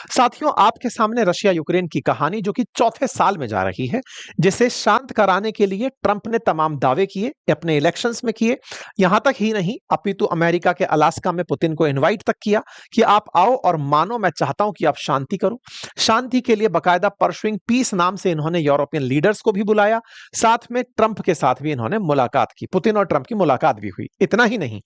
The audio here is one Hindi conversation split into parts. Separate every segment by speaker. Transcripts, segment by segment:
Speaker 1: साथियों, आपके सामने रशिया यूक्रेन की कहानी जो कि चौथे साल में जा रही है, जिसे शांत कराने के लिए ट्रंप ने तमाम दावे किए, अपने इलेक्शंस में किए। यहां तक ही नहीं, अपितु अमेरिका के अलास्का में पुतिन को इनवाइट तक किया कि आप आओ और मानो मैं चाहता हूं कि आप शांति करो। शांति के लिए बकायदा परसुइंग पीस नाम से इन्होंने यूरोपियन लीडर्स को भी बुलाया। साथ में ट्रंप के साथ भी इन्होंने मुलाकात की, पुतिन और ट्रंप की मुलाकात भी हुई। इतना ही नहीं,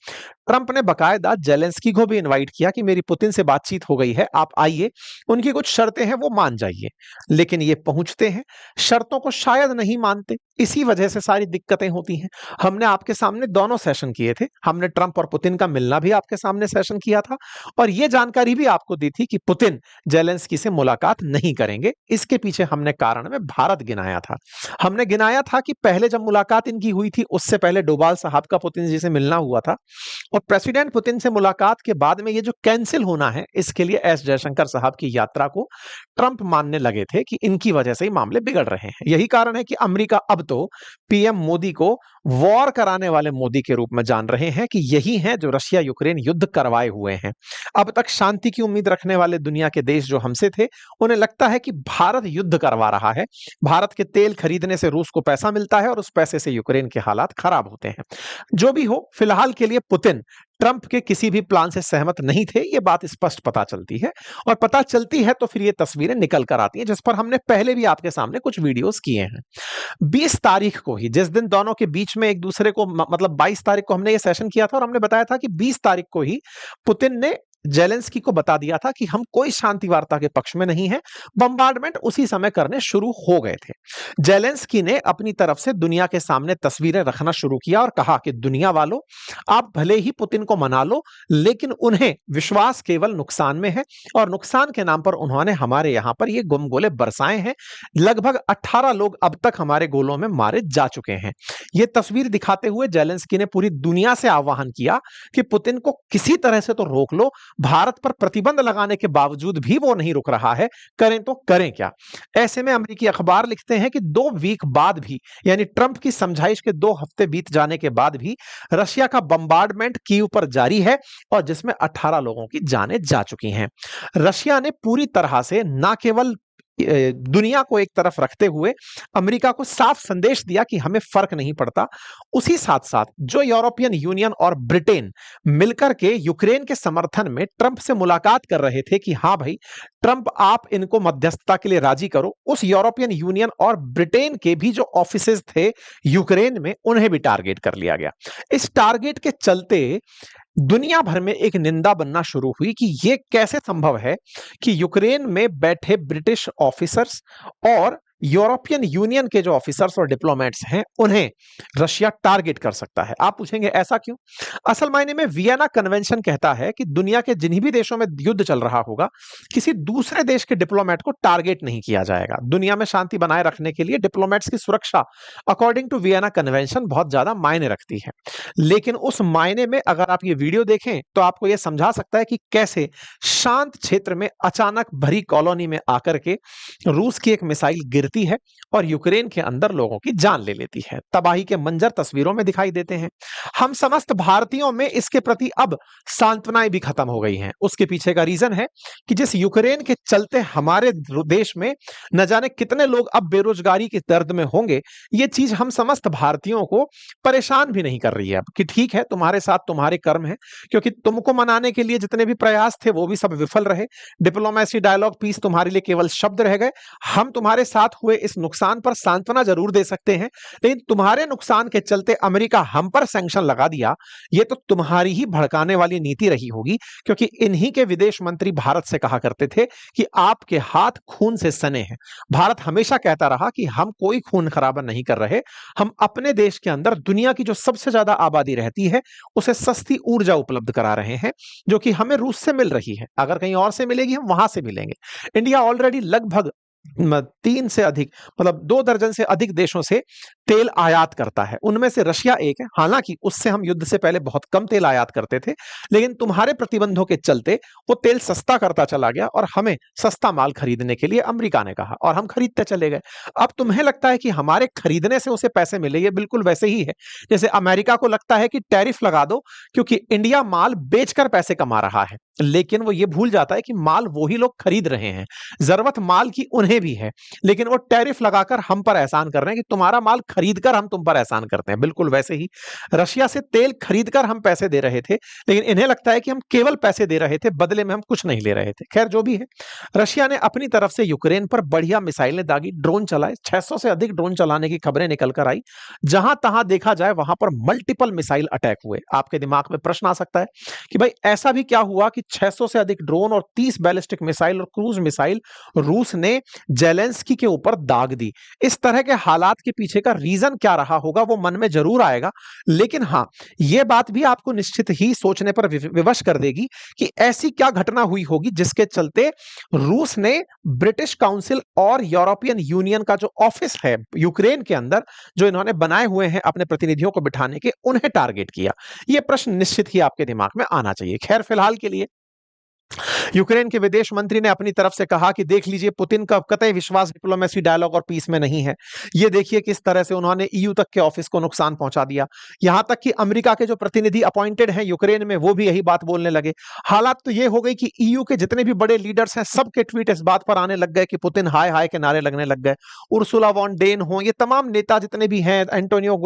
Speaker 1: ट्रंप ने बकायदा जेलेंस्की को भी इनवाइट किया कि मेरी पुतिन से बातचीत हो गई है, आप आइए, उनकी कुछ शर्तें हैं वो मान जाइए। लेकिन ये पहुंचते हैं, शर्तों को शायद नहीं मानते, इसी वजह से सारी दिक्कतें होती हैं। हमने आपके सामने दोनों सेशन किए थे, हमने ट्रंप और पुतिन का मिलना भी आपके सामने सेशन किया था और यह जानकारी भी आपको दी थी कि पुतिन जेलेंस्की से मुलाकात नहीं करेंगे। इसके पीछे हमने कारण में भारत गिनाया था। हमने गिनाया था कि पहले जब मुलाकात इनकी हुई थी, उससे पहले डोभाल साहब का पुतिन जी से मिलना हुआ था और प्रेसिडेंट पुतिन से मुलाकात के बाद में ये जो कैंसिल होना है, इसके लिए एस जयशंकर साहब की यात्रा को ट्रंप मानने लगे थे कि इनकी वजह से ही मामले बिगड़ रहे हैं। यही कारण है कि अमेरिका अब तो पीएम मोदी को वॉर कराने वाले मोदी के रूप में जान रहे हैं कि यही हैं जो रशिया यूक्रेन युद्ध करवाए हुए हैं। अब तक शांति की उम्मीद रखने वाले दुनिया के देश जो हमसे थे, उन्हें लगता है कि भारत युद्ध करवा रहा है। भारत के तेल खरीदने से रूस को पैसा मिलता है और उस पैसे से यूक्रेन के हालात खराब होते हैं। जो भी हो, फिलहाल के लिए पुतिन ट्रंप के किसी भी प्लान से सहमत नहीं थे, ये बात स्पष्ट पता चलती है और पता चलती है तो फिर ये तस्वीरें निकल कर आती हैं, जिस पर हमने पहले भी आपके सामने कुछ वीडियोस किए हैं। 20 तारीख को ही, जिस दिन दोनों के बीच में एक दूसरे को मतलब 22 तारीख को हमने ये सेशन किया था और हमने बताया था कि 20 तारीख को ही पुतिन ने जेलेंस्की को बता दिया था कि हम कोई शांति वार्ता के पक्ष में नहीं हैं। बंबार्डमेंट उसी समय करने शुरू हो गए थे। जेलेंस्की ने अपनी तरफ से दुनिया के सामने तस्वीरें रखना शुरू किया और कहा कि दुनिया वालों, आप भले ही पुतिन को मना लो, लेकिन उन्हें विश्वास केवल नुकसान में है और नुकसान के नाम पर उन्होंने हमारे यहां पर ये गुम गोले बरसाए हैं। लगभग 18 लोग अब तक हमारे गोलों में मारे जा चुके हैं। ये तस्वीर दिखाते हुए जेलेंस्की ने पूरी दुनिया से आह्वान किया कि पुतिन को किसी तरह से तो रोक लो। भारत पर प्रतिबंध लगाने के बावजूद भी वो नहीं रुक रहा है, करें तो करें क्या। ऐसे में अमेरिकी अखबार लिखते हैं कि 2 वीक बाद भी, यानी ट्रंप की समझाइश के 2 हफ्ते बीत जाने के बाद भी रशिया का बंबार्डमेंट कीव पर जारी है और जिसमें 18 लोगों की जानें जा चुकी हैं। रशिया ने पूरी तरह से ना केवल दुनिया को एक तरफ रखते हुए अमेरिका को साफ संदेश दिया कि हमें फर्क नहीं पड़ता, उसी साथ साथ जो यूरोपियन यूनियन और ब्रिटेन मिलकर के यूक्रेन के समर्थन में ट्रंप से मुलाकात कर रहे थे कि हां भाई ट्रंप आप इनको मध्यस्थता के लिए राजी करो, उस यूरोपियन यूनियन और ब्रिटेन के भी जो ऑफिसेज थे यूक्रेन में, उन्हें भी टारगेट कर लिया गया। इस टारगेट के चलते दुनिया भर में एक निंदा बनना शुरू हुई कि यह कैसे संभव है कि यूक्रेन में बैठे ब्रिटिश ऑफिसर्स और यूरोपियन यूनियन के जो ऑफिसर्स और डिप्लोमेट्स हैं, उन्हें रशिया टारगेट कर सकता है। आप पूछेंगे ऐसा क्यों? असल मायने में वियना कन्वेंशन कहता है कि दुनिया के जिन्हीं भी देशों में युद्ध चल रहा होगा, किसी दूसरे देश के डिप्लोमेट को टारगेट नहीं किया जाएगा। दुनिया में शांति बनाए रखने के लिए डिप्लोमेट्स की सुरक्षा अकॉर्डिंग टू वियना कन्वेंशन बहुत ज्यादा मायने रखती है। लेकिन उस मायने में अगर आप ये वीडियो देखें तो आपको यह समझा सकता है कि कैसे शांत क्षेत्र में अचानक भरी कॉलोनी में आकर के रूस की एक मिसाइल गिरती है और यूक्रेन के अंदर लोगों की जान ले लेती है। तबाही के मंजर तस्वीरों में दिखाई देते हैं। हम समस्त भारतीयों में इसके प्रति अब सांत्वनाएं भी खत्म हो गई हैं। उसके पीछे का रीजन है कि जिस यूक्रेन के चलते हमारे देश में न जाने कितने लोग अब बेरोजगारी के दर्द में होंगे, ये चीज हम समस्त भारतीयों को परेशान भी नहीं कर रही है अब कि ठीक है, तुम्हारे साथ तुम्हारे कर्म है, क्योंकि तुमको मनाने के लिए जितने भी प्रयास थे वो भी सब विफल रहे। डिप्लोमेसी, डायलॉग, पीस तुम्हारे लिए केवल शब्द रह गए। हम तुम्हारे साथ हुए इस नुकसान पर सांत्वना जरूर दे सकते हैं, लेकिन तुम्हारे नुकसान के चलते अमेरिका हम पर सैंक्शन लगा दिया, ये तो तुम्हारी ही भड़काने वाली नीति रही होगी, क्योंकि इन्हीं के विदेश मंत्री भारत से कहा करते थे कि आपके हाथ खून से सने हैं। भारत हमेशा कहता रहा कि हम कोई खून खराबा नहीं कर रहे, हम अपने देश के अंदर दुनिया की जो सबसे ज्यादा आबादी रहती है उसे सस्ती ऊर्जा उपलब्ध करा रहे हैं, जो कि हमें रूस से मिल रही है। अगर कहीं और से मिलेगी हम वहां से मिलेंगे। इंडिया ऑलरेडी लगभग 3 से अधिक, मतलब 2 दर्जन से अधिक देशों से तेल आयात करता है, उनमें से रशिया एक है। हालांकि उससे हम युद्ध से पहले बहुत कम तेल आयात करते थे, लेकिन तुम्हारे प्रतिबंधों के चलते वो तेल सस्ता करता चला गया और हमें सस्ता माल खरीदने के लिए अमेरिका ने कहा और हम खरीदते चले गए। अब तुम्हें लगता है कि हमारे खरीदने से उसे पैसे मिले, ये बिल्कुल वैसे ही है जैसे अमेरिका को लगता है कि टैरिफ लगा दो क्योंकि इंडिया माल बेचकर पैसे कमा रहा है, लेकिन वो ये भूल जाता है कि माल वही लोग खरीद रहे हैं, जरूरत माल की उन्हें भी है, लेकिन वो टैरिफ लगाकर हम पर एहसान कर रहे हैं कि तुम्हारा माल खरीदकर हम तुम पर एहसान करते हैं। बिल्कुल वैसे ही रशिया से तेल खरीदकर हम पैसे दे रहे थे, लेकिन इन्हें लगता है कि हम केवल पैसे दे रहे थे, बदले में हम कुछ नहीं ले रहे थे। खैर जो भी है, रशिया ने अपनी तरफ से यूक्रेन पर बढ़िया मिसाइलें दागी, ड्रोन चलाए, 600 से अधिक ड्रोन चलाने की खबरें निकल कर आई। जहां तहां देखा जाए वहां पर मल्टीपल मिसाइल अटैक हुए। आपके दिमाग में प्रश्न आ सकता है कि भाई ऐसा भी क्या हुआ कि 600 से अधिक ड्रोन और 30 बैलिस्टिक मिसाइल और क्रूज मिसाइल रूस ने जेलेंस्की के ऊपर दाग दी। इस तरह के हालात के पीछे का रीजन क्या रहा होगा वो मन में जरूर आएगा, लेकिन हां, यह बात भी आपको निश्चित ही सोचने पर विवश कर देगी कि ऐसी क्या घटना हुई होगी जिसके चलते रूस ने ब्रिटिश काउंसिल और यूरोपियन यूनियन का जो ऑफिस है यूक्रेन के अंदर, जो इन्होंने बनाए हुए हैं अपने प्रतिनिधियों को बिठाने के, उन्हें टारगेट किया। यह प्रश्न निश्चित ही आपके दिमाग में आना चाहिए। खैर फिलहाल के लिए यूक्रेन के विदेश मंत्री ने अपनी तरफ से कहा कि देख लीजिए, पुतिन का कतई विश्वास डिप्लोमेसी, डायलॉग और पीस में नहीं है। ये देखिए किस तरह से उन्होंने ईयू तक के ऑफिस को नुकसान पहुंचा दिया। यहां तक कि अमेरिका के जो प्रतिनिधि अपॉइंटेड हैं यूक्रेन में, वो भी यही बात बोलने लगे। हालात तो ये हो गई कि ईयू के जितने भी बड़े लीडर्स हैं, सबके ट्वीट इस बात पर आने लग गए कि पुतिन हाय हाय के नारे लगने लग गए। उर्सुला वॉन डेन हो, ये तमाम नेता जितने भी हैं, एंटोनियो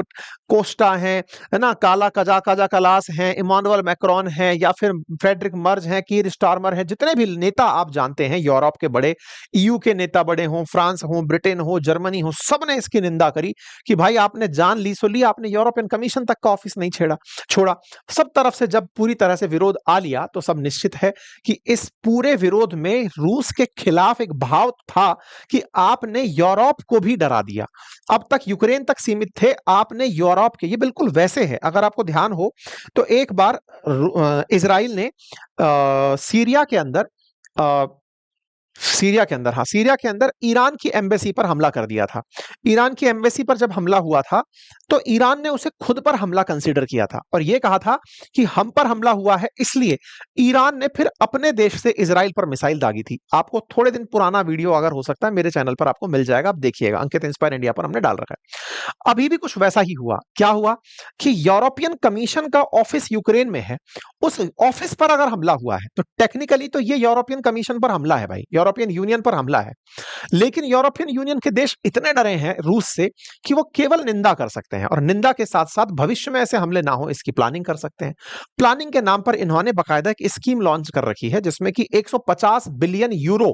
Speaker 1: कोस्टा हैं, है ना, काला काजा कलास हैं, इमानुएल मैक्रोन हैं, या फिर फ्रेडरिक मर्ज हैं, कीर स्टारमर हैं, जितने भी नेता आप जानते हैं यूरोप के बड़े, ईयू के नेता बड़े हों, फ्रांस हो, ब्रिटेन हो, जर्मनी हो, सबने इसकी निंदा करी कि भाई आपने जान ली सो ली, आपने यूरोपियन कमीशन तक का ऑफिस नहीं छोड़ा। सब तरफ से जब पूरी तरह से विरोध आ लिया तो सब निश्चित है कि इस पूरे विरोध में रूस के खिलाफ एक भाव था कि आपने यूरोप को भी डरा दिया। अब तक यूक्रेन तक सीमित थे, आपने यूरोप के, ये बिल्कुल वैसे है, अगर आपको ध्यान हो तो एक बार इजराइल ने सीरिया के अंदर सीरिया के अंदर ईरान की एम्बेसी पर हमला कर दिया था। ईरान की एम्बेसी पर जब हमला हुआ था तो ईरान ने उसे खुद पर हमला कंसीडर किया था और यह कहा था कि हम पर हमला हुआ है, इसलिए ईरान ने फिर अपने देश से इजराइल पर मिसाइल दागी थी। आपको थोड़े दिन पुराना वीडियो अगर हो सकता है मेरे चैनल पर आपको मिल जाएगा, आप देखिएगा, अंकित इंस्पायर इंडिया पर हमने डाल रखा है। अभी भी कुछ वैसा ही हुआ। क्या हुआ कि यूरोपियन कमीशन का ऑफिस यूक्रेन में है, उस ऑफिस पर अगर हमला हुआ है तो टेक्निकली तो ये यूरोपियन कमीशन पर हमला है भाई, यूरोपियन यूनियन पर हमला है। लेकिन यूरोपियन यूनियन के देश इतने डरे हैं रूस से कि वो केवल निंदा कर सकते हैं और निंदा के साथ साथ भविष्य में ऐसे हमले ना हो इसकी प्लानिंग कर सकते हैं। प्लानिंग के नाम पर इन्होंने बाकायदा एक स्कीम लॉन्च कर रखी है जिसमें कि 150 बिलियन यूरो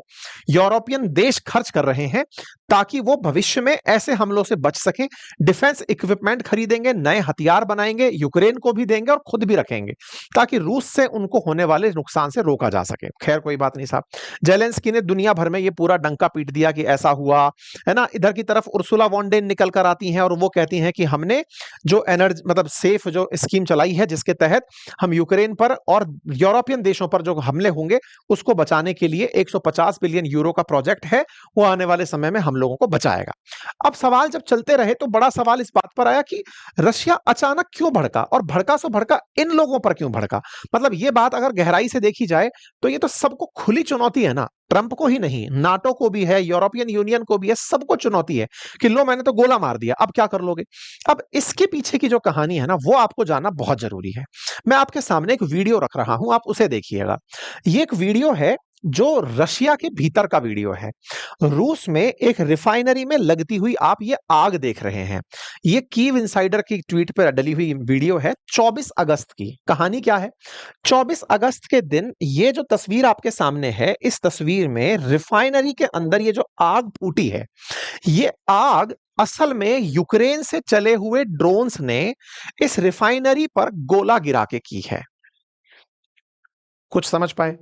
Speaker 1: यूरोपियन देश खर्च कर रहे हैं ताकि वो भविष्य में ऐसे हमलों से बच सके। डिफेंस इक्विपमेंट खरीदेंगे, नए हथियार बनाएंगे, यूक्रेन को भी देंगे और खुद भी रखेंगे ताकि रूस से उनको होने वाले नुकसान से रोका जा सके। खैर कोई बात नहीं साहब, जेलेंस्की ने दुनिया भर में ये पूरा डंका पीट दिया कि ऐसा हुआ है ना। इधर की तरफ उर्सुला वॉन डेन निकल कर आती हैं और वो कहती हैं कि हमने जो एनर्जी मतलब सेफ जो स्कीम चलाई है जिसके तहत हम यूक्रेन पर और यूरोपियन देशों पर जो हमले होंगे उसको बचाने के लिए 150 बिलियन यूरो का प्रोजेक्ट है, वो आने वाले समय में हम लोगों को बचाएगा। अब सवाल जब चलते रहे तो बड़ा सवाल इस बात पर आया कि रशिया अचानक क्यों भड़का और भड़का सो भड़का इन लोगों पर क्यों भड़का। मतलब ये बात अगर गहराई से देखी जाए तो ये तो सबको खुली चुनौती है ना, ट्रंप को ही नहीं, नाटो को भी है, यूरोपियन यूनियन को भी है, सबको चुनौती है कि लो मैंने तो गोला मार दिया, अब क्या कर लोगे। अब इसके पीछे की जो कहानी है ना वो आपको जानना बहुत जरूरी है। मैं आपके सामने एक वीडियो रख रहा हूं, आप उसे देखिएगा। ये एक वीडियो है जो रशिया के भीतर का वीडियो है। रूस में एक रिफाइनरी में लगती हुई आप ये आग देख रहे हैं। ये कीव इनसाइडर की ट्वीट पर डली हुई वीडियो है 24 अगस्त की। कहानी क्या है, 24 अगस्त के दिन ये जो तस्वीर आपके सामने है, इस तस्वीर में रिफाइनरी के अंदर ये जो आग फूटी है, ये आग असल में यूक्रेन से चले हुए ड्रोन्स ने इस रिफाइनरी पर गोला गिरा के की है। कुछ समझ पाए?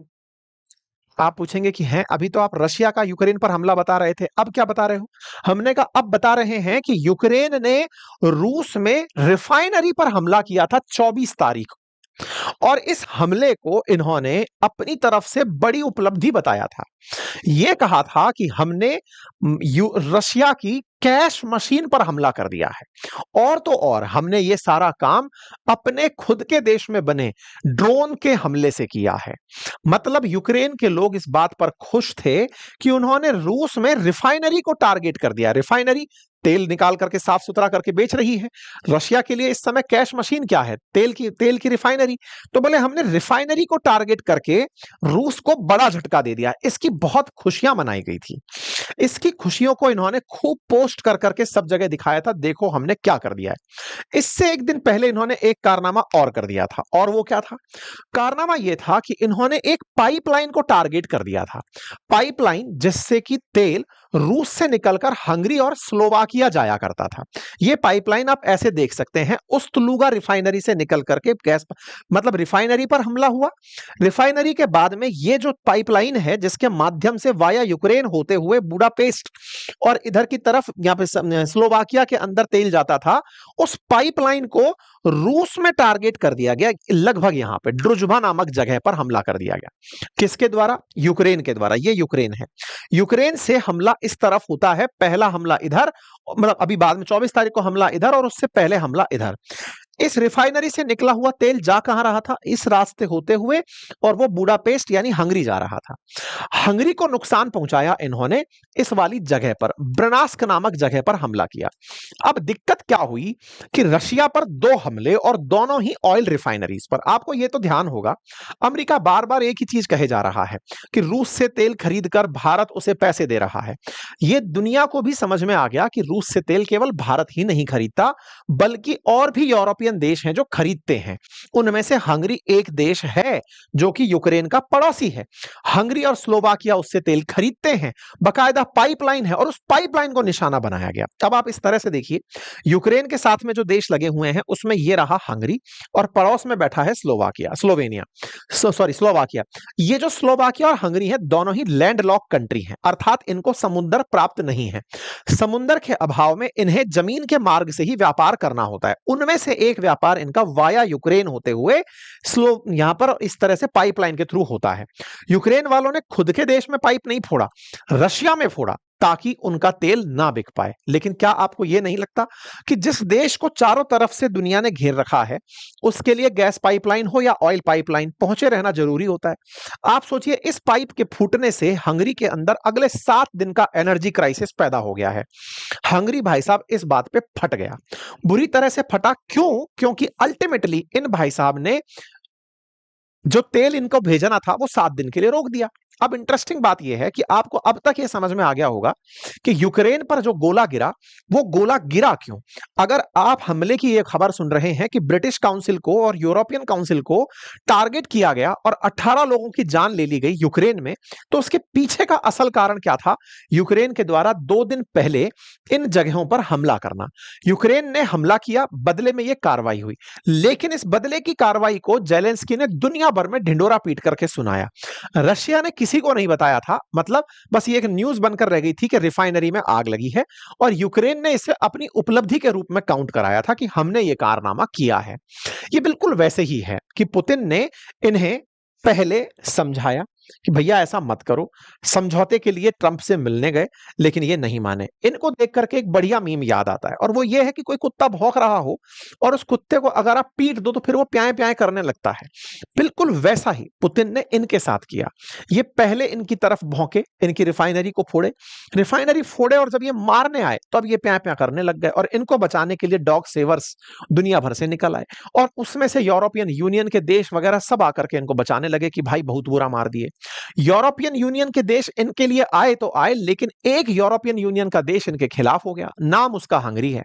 Speaker 1: आप पूछेंगे कि हैं अभी तो आप रशिया का यूक्रेन पर हमला बता रहे थे, अब क्या बता रहे हो? हमने कहा अब बता रहे हैं कि यूक्रेन ने रूस में रिफाइनरी पर हमला किया था 24 तारीख को। और इस हमले को इन्होंने अपनी तरफ से बड़ी उपलब्धि बताया था। ये कहा था कि हमने रशिया की कैश मशीन पर हमला कर दिया है, और तो और हमने ये सारा काम अपने खुद के देश में बने ड्रोन के हमले से किया है। मतलब यूक्रेन के लोग इस बात पर खुश थे कि उन्होंने रूस में रिफाइनरी को टारगेट कर दिया। रिफाइनरी तेल निकाल करके साफ सुथरा करके बेच रही है। रशिया के लिए इस समय कैश मशीन क्या है? तेल की रिफाइनरी। तो बोले हमने रिफाइनरी को टारगेट करके रूस को बड़ा झटका दे दिया। इसकी बहुत खुशियां मनाई गई थी। इसकी खुशियों को इन्होंने खूब पोस्ट कर करके सब जगह दिखाया था, देखो हमने क्या कर दिया है। इससे एक दिन पहले इन्होंने एक कारनामा और कर दिया था, और वो क्या था? कारनामा यह था कि इन्होंने एक पाइपलाइन को टारगेट कर दिया था। पाइपलाइन जिससे कि तेल रूस से निकलकर हंगरी और स्लोवाकिया जाया करता था। यह पाइपलाइन आप ऐसे देख सकते हैं, उस्तलुगा रिफाइनरी से निकल करके गैस, मतलब रिफाइनरी पर हमला हुआ। रिफाइनरी के बाद में ये जो पाइपलाइन है जिसके माध्यम से वाया यूक्रेन होते हुए बुडापेस्ट और इधर की तरफ यहाँ पे स्लोवाकिया के अंदर तेल जाता था, उस पाइपलाइन को रूस में टारगेट कर दिया गया। लगभग यहां पे ड्रुजबा नामक जगह पर हमला कर दिया गया। किसके द्वारा? यूक्रेन के द्वारा। ये यूक्रेन है। यूक्रेन से हमला इस तरफ होता है, पहला हमला इधर, मतलब अभी बाद में 24 तारीख को हमला इधर, और उससे पहले हमला इधर। इस रिफाइनरी से निकला हुआ तेल जा कहां रहा था? इस रास्ते होते हुए, और वो बुडापेस्ट यानी हंगरी जा रहा था। हंगरी को नुकसान पहुंचाया इन्होंने इस वाली जगह पर, ब्रनास्क नामक जगह पर हमला किया। अब दिक्कत क्या हुई कि रशिया पर दो हमले, और दोनों ही ऑयल रिफाइनरीज पर। आपको यह तो ध्यान होगा, अमेरिका बार बार एक ही चीज कहे जा रहा है कि रूस से तेल खरीदकर भारत उसे पैसे दे रहा है। यह दुनिया को भी समझ में आ गया कि रूस से तेल केवल भारत ही नहीं खरीदता, बल्कि और भी यूरोपियन देश हैं जो खरीदते हैं। उनमें से हंगरी एक देश है जो कि यूक्रेन का पड़ोसी है। हंगरी और स्लोवाकिया उससे तेल खरीदते हैं, बकायदा पाइपलाइन है, और उस पाइपलाइन को निशाना बनाया गया। अब आप इस तरह से देखिए, यूक्रेन के साथ में जो देश लगे हुए हैं उसमें यह रहा हंगरी, और पड़ोस में बैठा है स्लोवाकिया। ये जो स्लोवाकिया और हंगरी है, दोनों ही लैंडलॉक कंट्री हैं, अर्थात इनको समुद्र प्राप्त नहीं है। समुद्र के अभाव में इन्हें जमीन के मार्ग से ही व्यापार करना होता है। उनमें से एक व्यापार इनका वाया यूक्रेन होते हुए यहां पर इस तरह से पाइपलाइन के थ्रू होता है। यूक्रेन वालों ने खुद के देश में पाइप नहीं फोड़ा, रशिया में फोड़ा, ताकि उनका तेल ना बिक पाए। लेकिन क्या आपको यह नहीं लगता कि जिस देश को चारों तरफ से दुनिया ने घेर रखा है, उसके लिए गैस पाइपलाइन हो या ऑयल पाइपलाइन, पहुंचे रहना जरूरी होता है। आप सोचिए, इस पाइप के फूटने से हंगरी के अंदर अगले 7 दिन का एनर्जी क्राइसिस पैदा हो गया है। हंगरी भाई साहब इस बात पे फट गया, बुरी तरह से फटा। क्यों? क्योंकि अल्टीमेटली इन भाई साहब ने जो तेल इनको भेजना था वो 7 दिन के लिए रोक दिया। अब इंटरेस्टिंग बात यह है कि आपको अब तक यह समझ में आ गया होगा कि यूक्रेन पर जो गोला गिरा, वो गोला गिरा क्यों। अगर आप हमले की यह खबर सुन रहे हैं कि ब्रिटिश काउंसिल को और यूरोपियन काउंसिल को टारगेट किया गया और 18 लोगों की जान ले ली गई यूक्रेन में, तो उसके पीछे का असल कारण क्या था? यूक्रेन के द्वारा 2 दिन पहले इन जगहों पर हमला करना। यूक्रेन ने हमला किया, बदले में यह कार्रवाई हुई, लेकिन इस बदले की कार्रवाई को जेलेंस्की ने दुनिया भर में ढिंडोरा पीट करके सुनाया। रशिया ने किसी को नहीं बताया था, मतलब बस ये एक न्यूज बनकर रह गई थी कि रिफाइनरी में आग लगी है, और यूक्रेन ने इसे अपनी उपलब्धि के रूप में काउंट कराया था कि हमने ये कारनामा किया है। ये बिल्कुल वैसे ही है कि पुतिन ने इन्हें पहले समझाया कि भैया ऐसा मत करो। समझौते के लिए ट्रंप से मिलने गए, लेकिन ये नहीं माने। इनको देख करके एक बढ़िया मीम याद आता है, और वो ये है कि कोई कुत्ता भौंक रहा हो और उस कुत्ते को अगर आप पीट दो तो फिर वो प्याए प्याए करने लगता है। बिल्कुल वैसा ही पुतिन ने इनके साथ किया। ये पहले इनकी तरफ भौंके, इनकी रिफाइनरी को फोड़े, और जब ये मारने आए तो अब ये प्याए प्याए करने लग गए, और इनको बचाने के लिए डॉग सेवर्स दुनिया भर से निकल आए, और उसमें से यूरोपियन यूनियन के देश वगैरह सब आकर के इनको बचाने लगे कि भाई बहुत बुरा मार दिए। यूरोपियन यूनियन के देश इनके लिए आए तो आए, लेकिन एक यूरोपियन यूनियन का देश इनके खिलाफ हो गया, नाम उसका हंगरी है।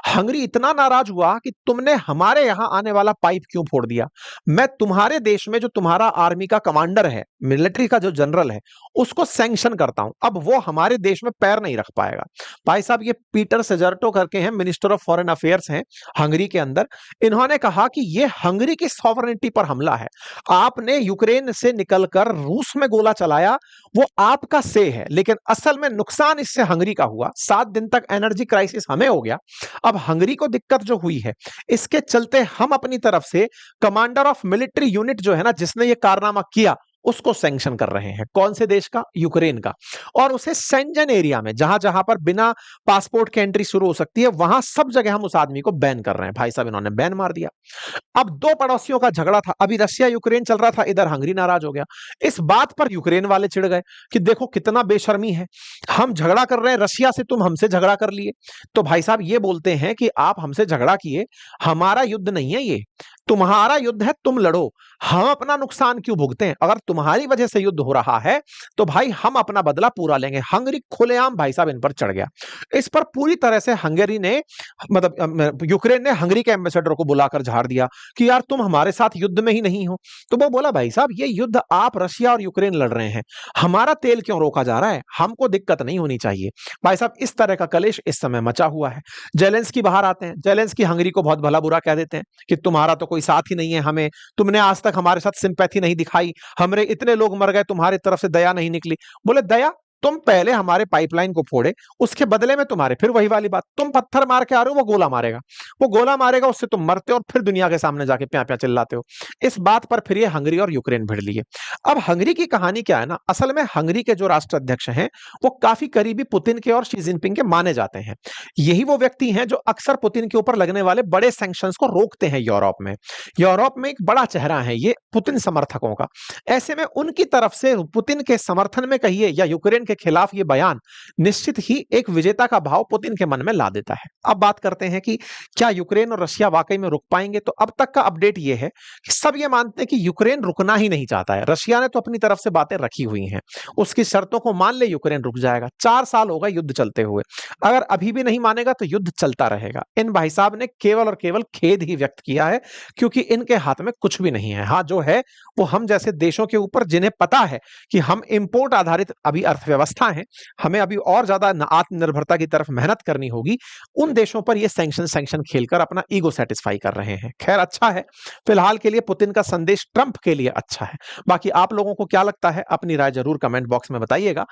Speaker 1: हंगरी इतना नाराज हुआ कि तुमने हमारे यहां आने वाला पाइप क्यों फोड़ दिया? मैं तुम्हारे देश में जो तुम्हारा आर्मी का कमांडर है, मिलिट्री का जो जनरल है, उसको सैंक्शन करता हूं। अब वो हमारे देश में पैर नहीं रख पाएगा। भाई साहब, ये पीटर सेजर्टो करके हैं, मिनिस्टर ऑफ फॉरेन अफेयर्स हैं हंगरी के अंदर। इन्होंने कहा कि यह हंगरी की सॉवरेनिटी पर हमला है। आपने यूक्रेन से निकलकर रूस में गोला चलाया वो आपका से है, लेकिन असल में नुकसान इससे हंगरी का हुआ। 7 दिन तक एनर्जी क्राइसिस हमें हो गया। अब हंगरी को दिक्कत जो हुई है, इसके चलते हम अपनी तरफ से कमांडर ऑफ मिलिट्री यूनिट जो है ना, जिसने ये कारनामा किया, उसको सैंक्शन कर रहे हैं। कौन से देश का? यूक्रेन का। और उसे शेंजन एरिया में, जहां जहां पर बिना पासपोर्ट के एंट्री शुरू हो सकती है, वहां सब जगह हम उस आदमी को बैन कर रहे हैं। भाई साहब, इन्होंने बैन मार दिया। अब दो पड़ोसियों का झगड़ा था, अभी रशिया यूक्रेन चल रहा था, इधर हंगरी नाराज हो गया। इस बात पर यूक्रेन वाले चिढ़ गए कि देखो कितना बेशर्मी है, हम झगड़ा कर रहे हैं रशिया से, तुम हमसे झगड़ा कर लिए। तो भाई साहब ये बोलते हैं कि आप हमसे झगड़ा किए, हमारा युद्ध नहीं है ये, तुम्हारा युद्ध है, तुम लड़ो, हम अपना नुकसान क्यों भुगतें? अगर तुम्हारी वजह से युद्ध हो रहा है तो भाई हम अपना बदला पूरा लेंगे। हंगरी खुलेआम भाई साहब इन पर चढ़ गया। इस पर पूरी तरह से हंगरी ने, मतलब यूक्रेन ने हंगरी के एम्बेसडर को बुलाकर झाड़ दिया कि यार तुम हमारे साथ युद्ध में ही नहीं हो। तो वो बोला भाई साहब ये युद्ध आप रशिया और यूक्रेन लड़ रहे हैं, हमारा तेल क्यों रोका जा रहा है? हमको दिक्कत नहीं होनी चाहिए। भाई साहब इस तरह का कलेश इस समय मचा हुआ है। जेलेंस्की बाहर आते हैं, जेलेंस्की हंगरी को बहुत भला बुरा कह देते हैं कि तुम्हारा तो कोई साथ ही नहीं है, हमें तुमने आज तक हमारे साथ सिंपैथी नहीं दिखाई, हमरे इतने लोग मर गए, तुम्हारी तरफ से दया नहीं निकली। बोले दया? तुम पहले हमारे पाइपलाइन को फोड़े, उसके बदले में तुम्हारे, फिर वही वाली बात, तुम पत्थर मार के आ रहे हो, वो गोला मारेगा, वो गोला मारेगा, उससे तुम मरते हो और फिर दुनिया के सामने जाके प्या प्या चिल्लाते हो। इस बात पर फिर ये हंगरी और यूक्रेन भिड़ लिए। अब हंगरी की कहानी क्या है ना, असल में हंगरी के जो राष्ट्राध्यक्ष हैं वो काफी करीबी पुतिन के और शी जिनपिंग के माने जाते हैं। यही वो व्यक्ति हैं जो अक्सर पुतिन के ऊपर लगने वाले बड़े सैंक्शंस को रोकते हैं यूरोप में। यूरोप में एक बड़ा चेहरा है ये पुतिन समर्थकों का। ऐसे में उनकी तरफ से पुतिन के समर्थन में कहिए या यूक्रेन के खिलाफ ये बयान निश्चित ही एक विजेता का भाव पुतिन के मन में ला देता है। अब बात करते हैं कि क्या यूक्रेन और रशिया वाकई में रुक पाएंगे? तो अब तक का अपडेट ये है कि सब ये मानते हैं कि यूक्रेन रुकना ही नहीं चाहता है। रशिया ने तो अपनी तरफ से बातें रखी हुई हैं, उसकी शर्तों को मान ले यूक्रेन रुक जाएगा। 4 साल हो गए युद्ध चलते हुए, अगर अभी भी नहीं मानेगा तो युद्ध चलता रहेगा। इन भाई साहब ने केवल और केवल खेद ही व्यक्त किया है, क्योंकि इनके हाथ में कुछ भी नहीं है। हाँ जो है वो हम जैसे देशों के ऊपर, जिन्हें पता है कि हम इंपोर्ट आधारित अभी अर्थव्यवस्था है, हमें अभी और ज्यादा आत्मनिर्भरता की तरफ मेहनत करनी होगी, उन देशों पर ये सैंक्शन खेलकर अपना ईगो सेटिस्फाई कर रहे हैं। खैर अच्छा है, फिलहाल के लिए पुतिन का संदेश ट्रंप के लिए अच्छा है। बाकी आप लोगों को क्या लगता है, अपनी राय जरूर कमेंट बॉक्स में बताइएगा।